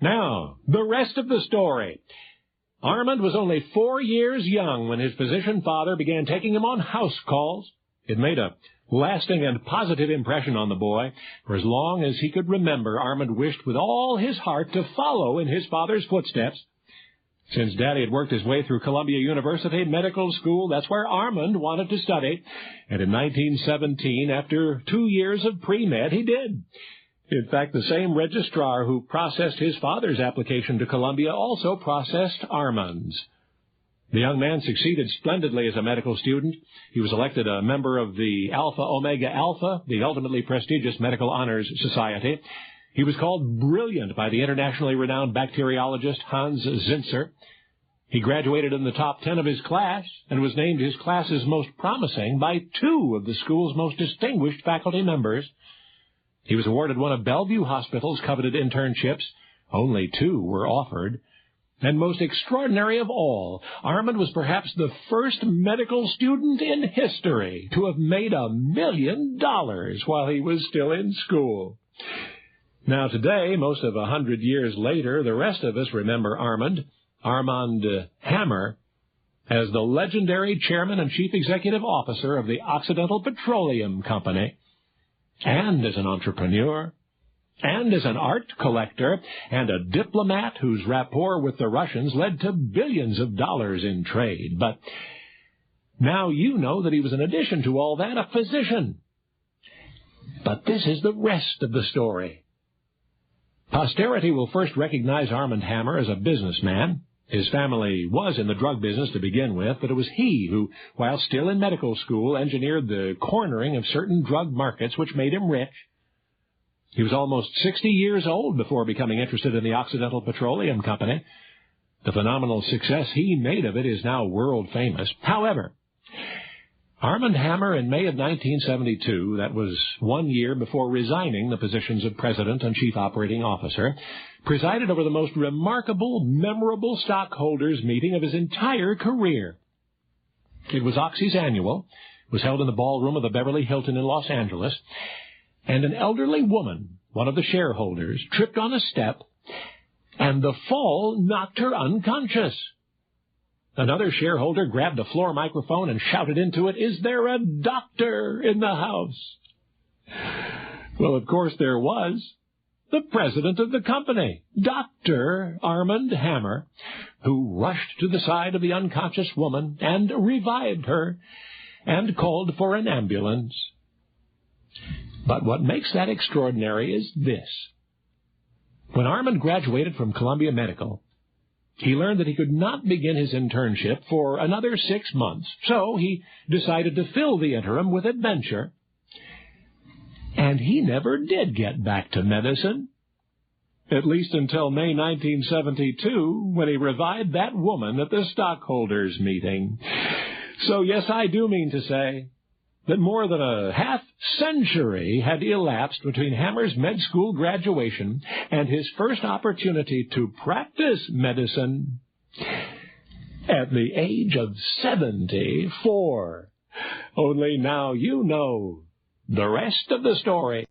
Now, the rest of the story. Armand was only 4 years young when his physician father began taking him on house calls. It made a lasting and positive impression on the boy. For as long as he could remember, Armand wished with all his heart to follow in his father's footsteps. Since Daddy had worked his way through Columbia University Medical School, that's where Armand wanted to study. And in 1917, after 2 years of pre-med, he did. In fact, the same registrar who processed his father's application to Columbia also processed Armand's. The young man succeeded splendidly as a medical student. He was elected a member of the Alpha Omega Alpha, the ultimately prestigious Medical Honors Society. He was called brilliant by the internationally renowned bacteriologist Hans Zinser. He graduated in the top 10 of his class and was named his class's most promising by 2 of the school's most distinguished faculty members. He was awarded one of Bellevue Hospital's coveted internships. Only 2 were offered. And most extraordinary of all, Armand was perhaps the first medical student in history to have made $1 million while he was still in school. Now today, most of 100 years later, the rest of us remember Armand Hammer, as the legendary chairman and chief executive officer of the Occidental Petroleum Company, and as an entrepreneur, and as an art collector, and a diplomat whose rapport with the Russians led to billions of dollars in trade. But now you know that he was, in addition to all that, a physician. But this is the rest of the story. Posterity will first recognize Armand Hammer as a businessman. His family was in the drug business to begin with, but it was he who, while still in medical school, engineered the cornering of certain drug markets which made him rich. He was almost 60 years old before becoming interested in the Occidental Petroleum Company. The phenomenal success he made of it is now world famous. However, Armand Hammer, in May of 1972, that was 1 year before resigning the positions of president and chief operating officer, presided over the most remarkable, memorable stockholders' meeting of his entire career. It was Oxy's annual. It was held in the ballroom of the Beverly Hilton in Los Angeles, and an elderly woman, one of the shareholders, tripped on a step, and the fall knocked her unconscious. Another shareholder grabbed a floor microphone and shouted into it, "Is there a doctor in the house?" Well, of course there was. The president of the company, Dr. Armand Hammer, who rushed to the side of the unconscious woman and revived her and called for an ambulance. But what makes that extraordinary is this. When Armand graduated from Columbia Medical, he learned that he could not begin his internship for another 6 months, so he decided to fill the interim with adventure. And he never did get back to medicine, at least until May 1972, when he revived that woman at the stockholders' meeting. So yes, I do mean to say that more than a half-century had elapsed between Hammer's med school graduation and his first opportunity to practice medicine at the age of 74. Only now you know the rest of the story.